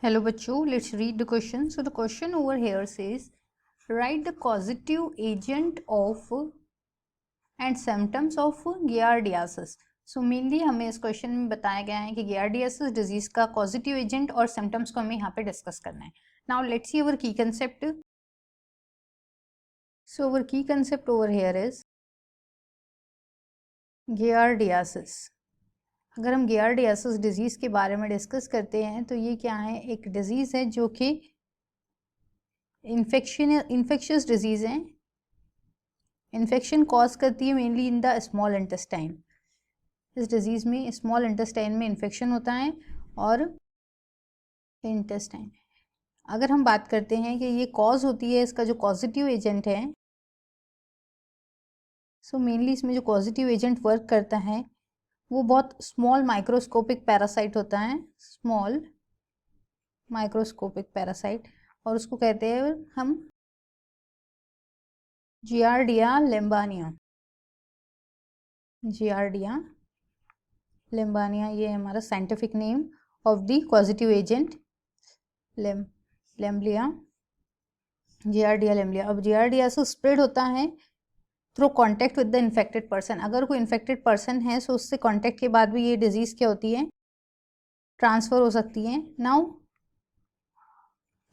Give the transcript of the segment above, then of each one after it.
Hello बच्चों, let's read the question. So the question over here says, write the causative agent of and symptoms of giardiasis. So mainly हमें इस question में बताया गया है कि giardiasis डिजीज का causative agent और symptoms को हमें यहाँ पे डिस्कस करना है. Now let's see our key concept. So our key concept over here is giardiasis. अगर हम giardiasis डिजीज के बारे में डिस्कस करते हैं तो ये क्या है, एक डिजीज है जो कि इन्फेक्शियस डिजीज है. इन्फेक्शन कॉज करती है mainly in the small intestine. इस डिजीज में स्मॉल इंटेस्टाइन में इन्फेक्शन होता है और इंटेस्टाइन. अगर हम बात करते हैं कि ये कॉज होती है, इसका जो कॉजेटिव एजेंट है, सो मेनली इसमें जो कॉजेटिव एजेंट वर्क करता है वो बहुत स्मॉल माइक्रोस्कोपिक पैरासाइट होता है. स्मॉल माइक्रोस्कोपिक पैरासाइट, और उसको कहते हैं हम जियार्डिया लेम्बानिया. जियार्डिया लेम्बानिया ये है हमारा scientific name of the causative agent lamblia, giardia lamblia. अब जियार्डिया से स्प्रेड होता है through contact with the infected person. अगर कोई इन्फेक्टेड पर्सन है तो उससे कांटेक्ट के बाद भी ये डिजीज क्या होती है, ट्रांसफर हो सकती है. नाउ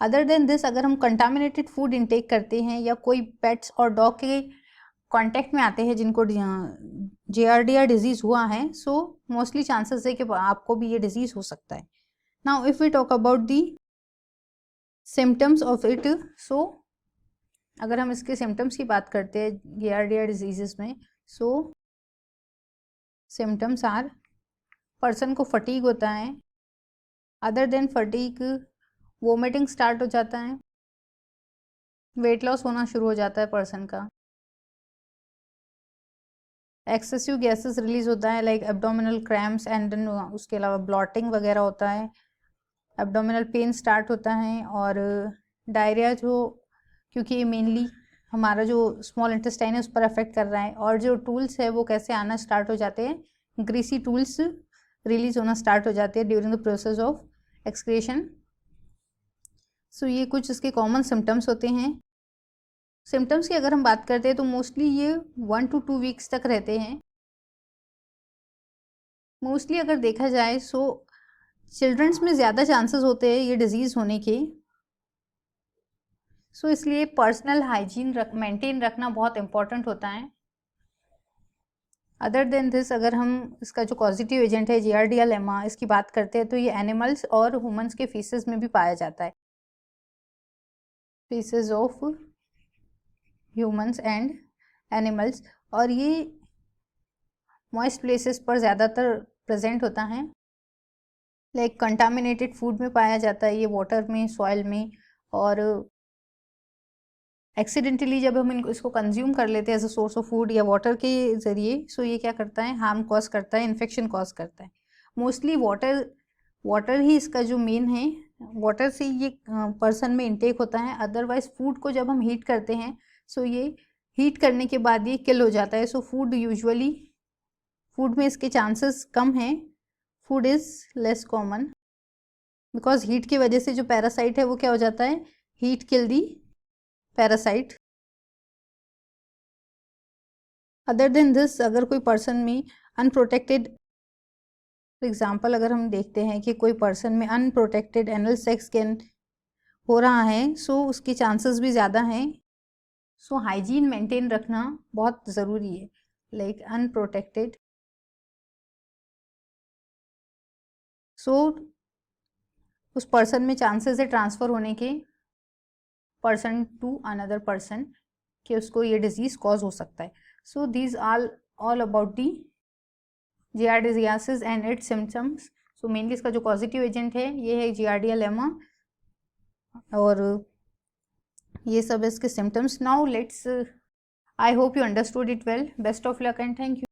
अदर देन दिस, अगर हम कंटामिनेटेड फूड इनटेक करते हैं या कोई पेट्स और डॉग के कांटेक्ट में आते हैं जिनको जियार्डिया डिजीज हुआ है, सो मोस्टली चांसेस है कि आपको भी ये डिजीज हो सकता है. Now if we talk about the symptoms of it, so अगर हम इसके सिम्टम्स की बात करते हैं जियार्डिया डिजीजेस में, सो सिम्टम्स आर, पर्सन को फटीग होता है. Other than fatigue, vomiting start हो जाता है, वेट लॉस होना शुरू हो जाता है पर्सन का, एक्सेसिव गैसेस रिलीज होता है like abdominal cramps and then उसके अलावा ब्लॉटिंग वगैरह होता है, एब्डोमिनल पेन स्टार्ट होता है, और डायरिया जो, क्योंकि ये मेनली हमारा जो स्मॉल इंटेस्टाइन है उस पर अफेक्ट कर रहा है, और जो टूल्स है वो कैसे आना स्टार्ट हो जाते हैं, ग्रीसी टूल्स रिलीज होना स्टार्ट हो जाते हैं during the process of excretion. So ये कुछ इसके कॉमन सिम्टम्स होते हैं. सिम्टम्स की अगर हम बात करते हैं तो मोस्टली ये 1 to 2 वीक्स तक रहते हैं. मोस्टली अगर देखा जाए सो चिल्ड्रंस में ज़्यादा चांसेस होते हैं ये डिजीज़ होने के. सो इसलिए पर्सनल हाइजीन मेंटेन रखना बहुत इम्पॉर्टेंट होता है. अदर देन दिस, अगर हम इसका जो पॉजिटिव एजेंट है जियार्डिया लेमा, इसकी बात करते हैं तो ये एनिमल्स और ह्यूमंस के फीसेस में भी पाया जाता है. Faeces of humans and animals, और ये मॉइस्ट प्लेसेस पर ज़्यादातर प्रेजेंट होता है. लाइक कंटामिनेटेड फूड में पाया जाता है ये, वाटर में, सॉइल में, और एक्सीडेंटली जब हम इसको कंज्यूम कर लेते हैं as a source of food या वाटर के ज़रिए, सो ये क्या करता है, हार्म कॉज करता है, इन्फेक्शन कॉज करता है. मोस्टली वाटर ही इसका जो मेन है, वाटर से ये पर्सन में इंटेक होता है. अदरवाइज फूड को जब हम हीट करते हैं सो ये हीट करने के बाद ये किल हो जाता है. सो फूड में इसके चांसेस कम हैं. Food is less common because heat की वजह से जो पैरासाइट है वो क्या हो जाता है, heat kill the parasite. Other than this, अगर कोई पर्सन में अनप्रोटेक्टेड, फॉर एग्जाम्पल अगर हम देखते हैं कि कोई पर्सन में अनप्रोटेक्टेड एनल सेक्स कैन हो रहा है, सो उसके चांसेस भी ज़्यादा हैं. सो हाइजीन मेंटेन रखना बहुत ज़रूरी है. लाइक अनप्रोटेक्टेड, सो उस पर्सन में चांसेस है ट्रांसफ़र होने के पर्सन टू अनदर पर्सन, कि उसको ये डिजीज़ कॉज हो सकता है. So these are all about the giardiasis and its symptoms. So mainly इसका जो पॉजिटिव एजेंट है ये है जियार्डिया लेमा, और ये सब इसके symptoms. Now let's, I hope you understood it well. Best of luck and thank you.